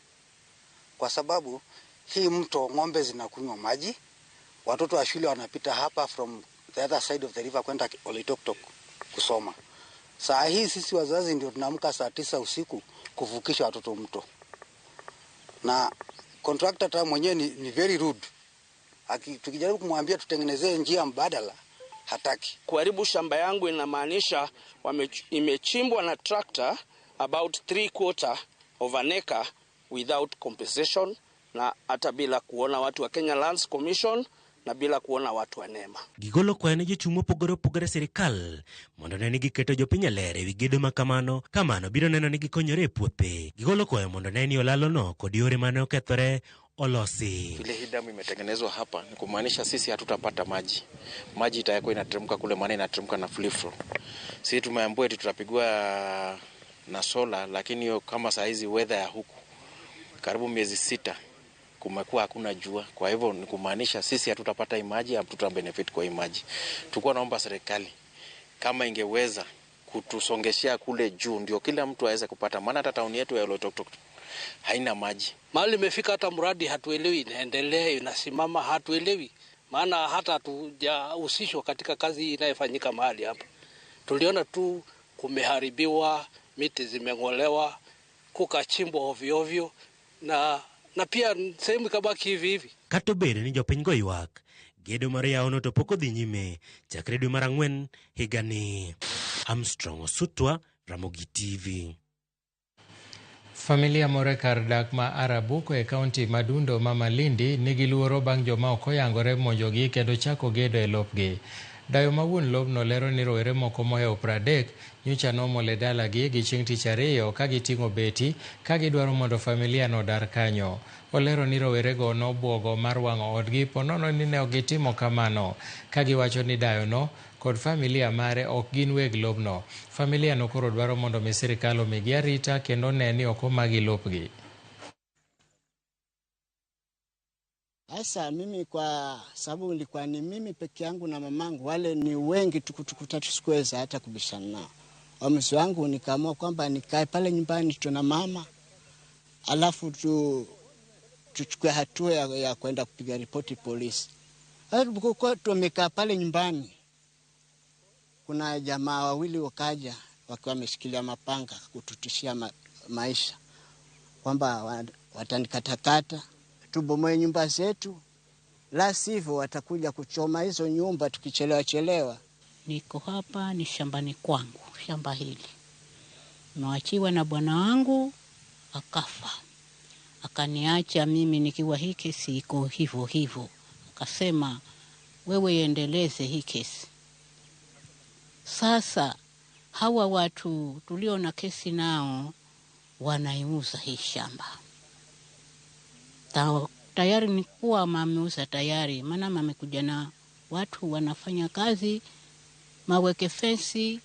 kwa sababu hii mto ng'ombe zinakunywa maji, watoto wa shule wanapita hapa from the other side of the river kwenda Loitoktok kusoma. Saa hii sisi wazazi ndio tunaamka saa 9 usiku kuvukisha watoto mto. Na contractor ta mwenyewe ni very rude. Tukijaribu kumwambia tutengenezee njia mbadala, hataki. Kuharibu shamba yangu inamaanisha imechimbwa na tractor about 3/4 of an acre without compensation, na hata bila kuona watu wa Kenya Lands Commission na bila kuona watu wa NEMA. Gigolo kwa ene jochung' mopogore sirikal mondo ne giketo jopiny ler ewi gedo makamano, kamano biro neno ni gikonyore e puothe. Gigolo kwa mondo ne ni olalono kod yore mane okethore olosi. Vile hii damu imetengenezwa hapa ni kumaanisha sisi hatutapata maji. Maji itakuwa inateremka kule, maana inateremka na free flow. Sisi tumeambiwa eti tutapigwa na sola, lakini kama saa hizi weather ya huku karibu miezi 6 kumekuwa hakuna jua, kwa hivyo ni kumaanisha sisi hatutapata maji, hatuta benefit kwa maji. Tulikuwa naomba serikali kama ingeweza kutusongeshea kule juu ndio kila mtu aweze kupata, maana hata tauni yetu ya Oloitoktok haina maji. Mahali imefika hata mradi hatuelewi inaendelea inasimama, hatuelewi. Maana hata hatujahusishwa katika kazi inayofanyika mahali hapa. Tuliona tu kumeharibiwa, miti zimeng'olewa, kukachimbwa ovyo ovyo na pia sehemu ikabaki hivi hivi. Katobere ni jopiny go ywak. Gedo mar yawono to pok odhi nyime chakre dwe mar Ang'wen higani. Armstrong Osutwa, Ramogi TV. Familia more kar dak ma Arabuko e kaunti madundo ma Malindi nigi luoro bang' joma ok oyangore monjogi kendo chako gedo e lopgi. Dayo ma wuon lobno lero ni rowere moko mohewo 30 nyocha nomol e dalagi gi chieng' tich ariyo ka giting'o beti ka gidwaro mondo familia no dar kanyo. Olero ni rowerego nobwogo mar wang'o odgi ponono ni ne ok gitimo kamano, ka giwacho ni dayono kod familia mare ok gin weg lobno. Familia no koro dwaro mondo sirikal omigi arita kendo ne ni ok omagi lopgi. Sasa mimi kwa sababu nilikuwa ni mimi peke yangu na mamangu, wale ni wengi tukutatu sikuweza hata kubishana nao. Wamsi wangu nikaamua kwamba nikae pale nyumbani tuna mama, alafu tuchukue hatua ya kwenda kupiga ripoti polisi. Kwa tumekaa pale nyumbani, kuna jamaa wawili wakaja wakiwa wameshikilia mapanga kututishia maisha kwamba watanikatakata tubomoe nyumba zetu, la sivyo watakuja kuchoma hizo nyumba tukichelewa. Niko hapa ni shambani kwangu, shamba hili nimeachiwa na bwana wangu akafa, akaniacha mimi nikiwa hii kesi iko hivyo. Akasema wewe endeleze hii kesi. Sasa hawa watu tulio na kesi nao wanaiuza hii shamba. Tayari ni kuwa mameuza tayari, maana mamekuja na watu wanafanya kazi, maweke fensi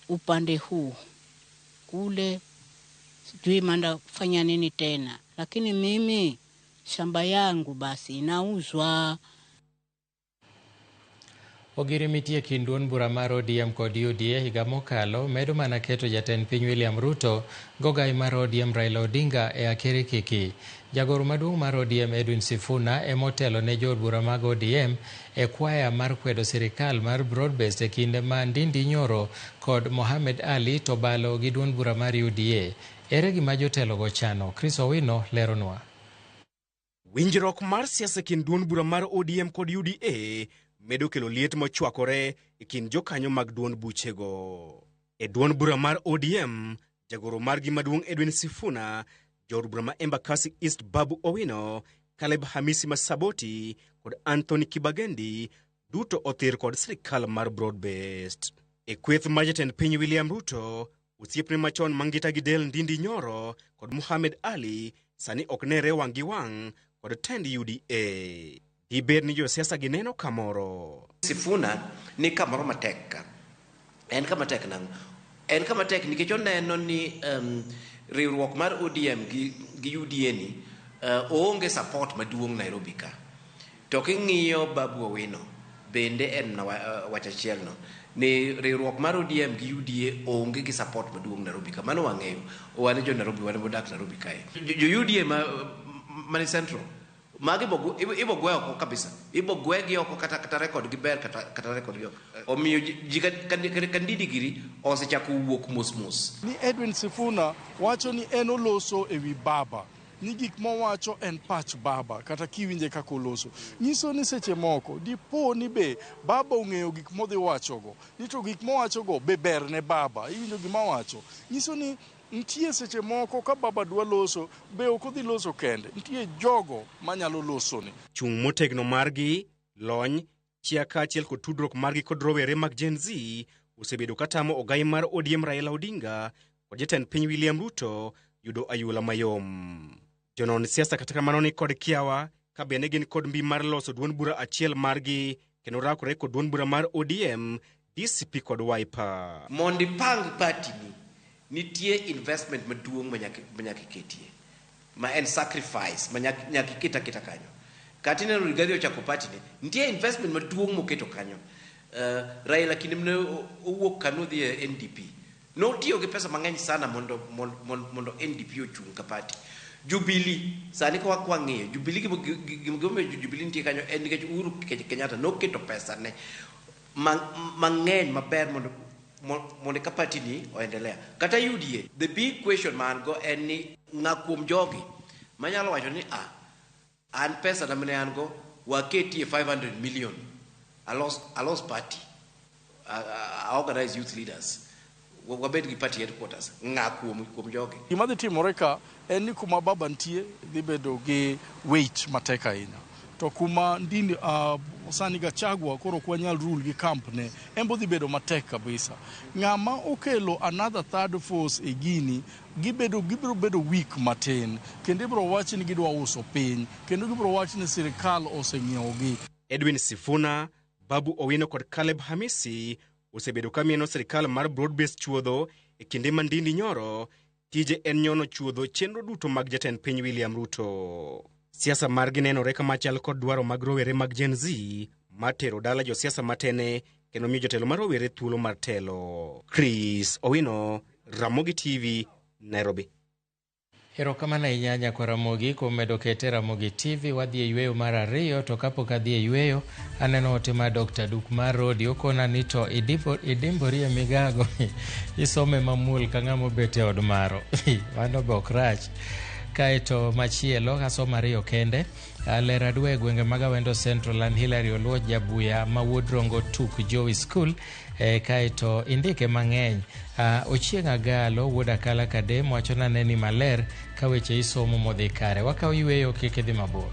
upande huu kule, sijui manda fanya nini tena, lakini mimi shamba yangu basi inauzwa. Ogirimitie kinduon bura mar ODM kod UDA higa mokalo medo mana keto jatend piny William Ruto gogai mar ODM Raila Odinga e akirikiki. Jagoro maduong' mar ODM Edwin Sifuna emotelo ne jood bura mag ODM e kwaya mar kwedo sirikal mar broad-based e kinde ma Ndindi Nyoro kod Mohamed Ali to balo gi duond bura mar UDA. Ere gima jotelo go chano? Chris Owino leronwa. Winjruok mar siasa kind duond bura mar ODM kod UDA medo kelo liet mochwakore e kind jokanyo mag duond buchego. E duond bura mar ODM, jagoro margi maduong' Edwin Sifuna, jood bura ma Embakasi East Babu Owino, Caleb Hamisi Masaboti kod Anthony Kibagendi duto othir kod sirikal mar broad-based. E kweth mar jatend piny William Ruto, osiepne machon Mangita Gidel Ndindi Nyoro kod Mohamed Ali sani ok nere wang' gi wang' kod tend UDA. Iber ni josiasa gineno kamoro. Sifuna ni kamoro matek. En kama tek nang. En kama tek nikech oneno ni riwruok mar ODM gi UDA ni oonge support maduong' Nairobi ka. To king'iyo Babu Owino bende en na wachachiel no. Ni riwruok mar ODM gi UDA oonge gi support maduong' Nairobi ka. Mano wang'eyo. Wane jo Nairobi wane bodak Nairobi kae. Jo UDA mani Central magi ibo gwe oko kabisa. Ibo gwe gi oko kata record gi ber kata record gi oko. Omiyo ji kandidi giri osechako wuok mos. Ni Edwin Sifuna wacho ni en oloso ewi baba. Ni gik mowacho en pach baba kata kiwinje kako oloso. Nyiso ni seche moko dipo ni be baba ong'eyo gik modhi wachogo. Ni to gik mowachogo be ber ne baba. Iwinjo gima wacho. Nyiso ni ntie seche moko ka baba dwa loso be ok odhi loso kende, ntie jogo manyalo loso ni. Chung' motegno margi, lony, chia kaachiel kod tudruok margi kod rowere mag Gen Z osebedo katamo ogai mar ODM Raila Odinga kod jatend piny William Ruto yudo ayula mayom. Jonon siasa kata kamano ni kod kiawa ka bende gin kod mbi mar loso duond bura achiel margi kendo rakore kod duond bura mar ODM, DCP kod Wiper. Mondi pang party ni nitie investment maduong' manyaka ketie. ma en sacrifice ma nyaki kita kanyo kati neno Rigathi Ochako Party ne nitie investment maduong' moketo kanyo. Raila kinde mne owuok kano dhi NDP no tiyo gi pesa mang'eny sana mondo NDP ochung' ka party. Jubilee sani ko wakwang'eyo Jubilee gimomiyo Jubilee nitie kanyo en nikech Uhuru Kenyatta noketo pesa ne mang'eny maber mondo ka party ni oendelea. Kata UDA, the big question man go en ni ng'akuom jogi manyalo wacho ni an pesa na mane an go waketi 500 million I lost party. I organize youth leaders. Wabed gi party headquarters. Kuom jogi. Gima dhi timore ka en ni kuma baba ntie dhi bedo gi weight matek ahinya. To kuma ndini sani Gachagua koro kwa nyal rule gi camp ne embo dhi bedo matek kabisa. Ng'ama okelo another third force e gini gibiro bedo weak matin. Kendo ibiro wach ni gidwa uso piny. Kendo gibiro wach ni sirikal oseng'iewogi. Edwin Sifuna, Babu Owino kod Caleb Hamisi osebedo kamieno sirikal mar broad-based chuodho e kinde mandindi nyoro tije en nyono chuodho chenro duto mag jatend piny William Ruto. Siasa margi nenore kama chal kod dwaro mag rowere mag Gen Z matero dala josiasa matene kendo miyo jotelo mar rowere thuolo mar telo. Chris Owino, Ramogi TV, Nairobi. Erokamano ahinya nyako Ramogi kuom medo kete Ramogi TV. Wadhi e yweyo mar ariyo, to kapok adhi e yweyo aneno ote mar Dr. Duk mar Rodi okona ni to idimbori e migago isome mamul ka ng'ama obet e od maro mano be ok rach. Kaeto machielo asomo ariyo kende. Lera dwe gwenge mag Awendo Central and Hillary Oluoch Jabuya ma Wuod Rongo Tuk Joey School. Kaeto indike mang'eny. Ochieng' Agalo Wuod Akala Kadem wachona neni maler ka weche isomo modhi kare. Wakaw yweyo kik idhi mabor.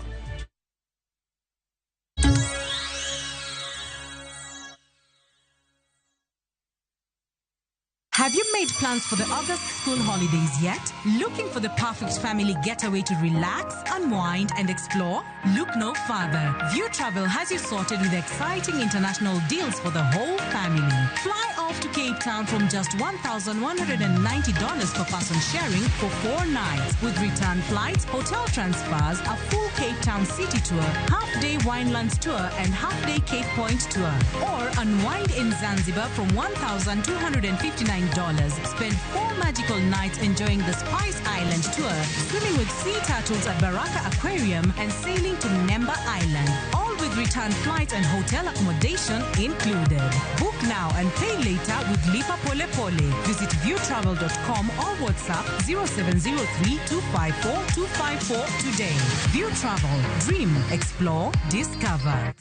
Have you made plans for the August school holidays yet? Looking for the perfect family getaway to relax, unwind, and explore? Look no further. View Travel has you sorted with exciting international deals for the whole family. Fly off to Cape Town from just $1,190 per person sharing for 4 nights with return flights, hotel transfers, a full Cape Town city tour, half-day Winelands tour, and half-day Cape Point tour. Or unwind in Zanzibar from $1,259. Spend 4 magical nights enjoying the Spice Island tour, swimming with sea turtles at Baraka Aquarium, and sailing to Nemba Island. All with return flights and hotel accommodation included. Book now and pay later with Lipa Pole Pole. Visit viewtravel.com or WhatsApp 0703-254-254 today. View Travel. Dream, explore, discover.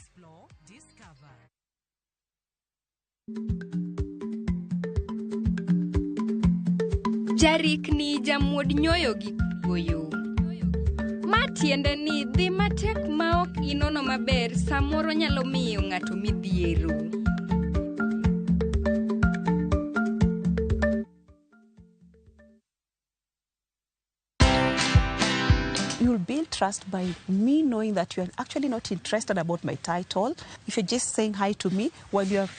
Jarik ni jamuod nyoyo gi goyo. Matiende ni dhi matek maok inono maber samoro nyalo miyo ng'ato midhiero. You'll build trust by me knowing that you're actually not interested about my title. If you're just saying hi to me while you're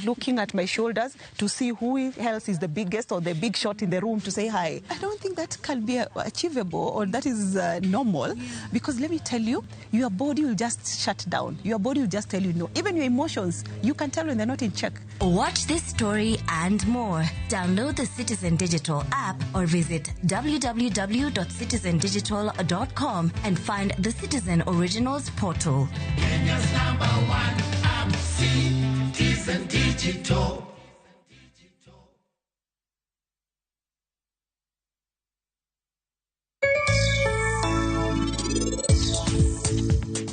looking at my shoulders to see who else is the biggest or the big shot in the room to say hi. I don't think that can be achievable or that is normal, because let me tell you, your body will just shut down. Your body will just tell you no. Even your emotions, you can tell when they're not in check. Watch this story and more. Download the Citizen Digital app or visit www.citizendigital.com and find the Citizen Originals portal. Kenya's #1 app, Citizen Digital.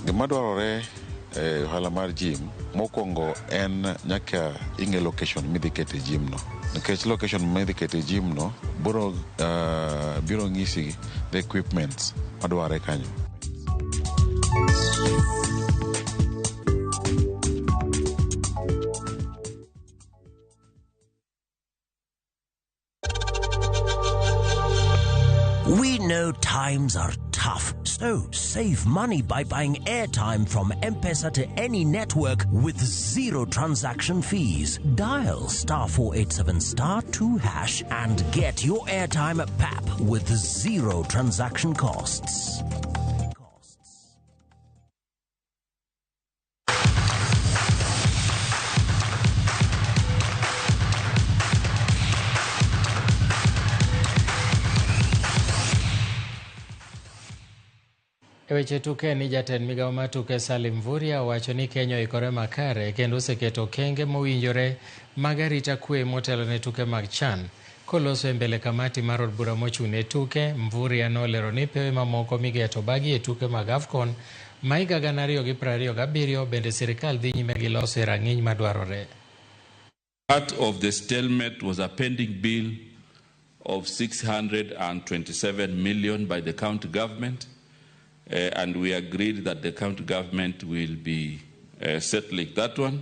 Gima dwarore ohala mar gym mokwongo en nyaka ing'e location midhi kete gym no, nikech location midhi kete gym no biro ng'isi the equipments madwarore kanyo. We know times are tough, So, save money by buying airtime from M-Pesa to any network with zero transaction fees. Dial *487*2# and get your airtime PAP with zero transaction costs. Eweche tuke ni jatend migao matuke Salim Mvurya wacho ni Kenya ikore makare kendo oseketo kenge mowinjore mag arita kwe motelo ne tuke mag CHAN. Koloso mbele kamati mar od bura mochung' ne tuke, Mvurya nolero ni pewe mamoko migeto bagi e tuke mag AFCON ma higa 2027 bende sirikal dhi nyime gi loso e rang'iny madwarore. Part of the stalemate was a pending bill of 627 million by the county government. And we agreed that the county government will be settling that one,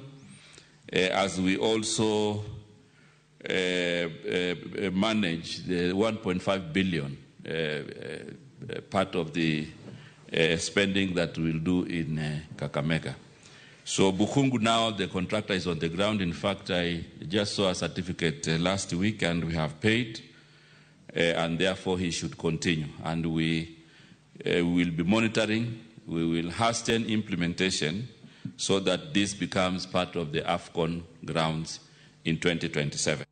as we also manage the 1.5 billion part of the spending that we'll do in Kakamega. So Bukhungu now, the contractor is on the ground. In fact, I just saw a certificate last week and we have paid, and therefore he should continue. And we will be monitoring, we will hasten implementation so that this becomes part of the AFCON grounds in 2027.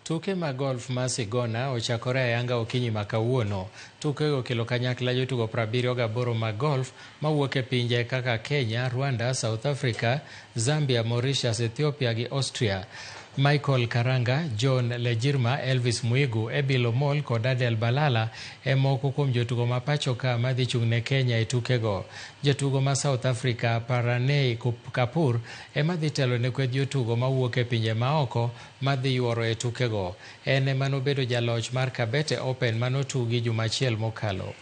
Tuke ma golf ma Sigona ochakore ayanga okinyi makawuono. Tuke go kelo kanyakla jotugo 78 ma golf mawuok e pinje kaka Kenya, Rwanda, South Africa, Zambia, Mauritius, Ethiopia gi Austria. Michael Karanga, John Lejirma, Elvis Muigu, Ebilo Mol kod Adel Balala e moko kuom jotugo ma pacho ka madhi chung' ne Kenya e tukego. Jotugo ma South Africa Paranei Kapur e madhi telo ne kweth jotugo mawuok e pinje maoko madhi yuoro e tukego. En ema nobedo jaloch mar Kabete Open manotugi juma achiel mokalo.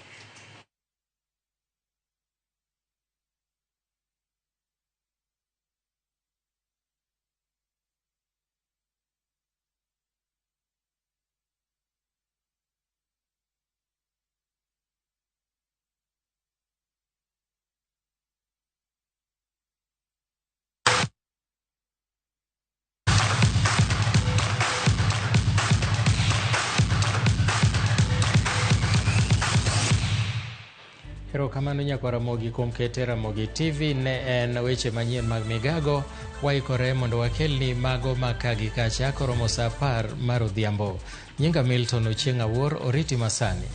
Erokamano nyakwara Mogi kuom kete Ramogi TV ne en weche manyien mag migago waikore mondo wakelni mago makagi kacha koromo sa 10 mar odhiambo. Nyinga Milton Ochieng' Awuor, oriti masani.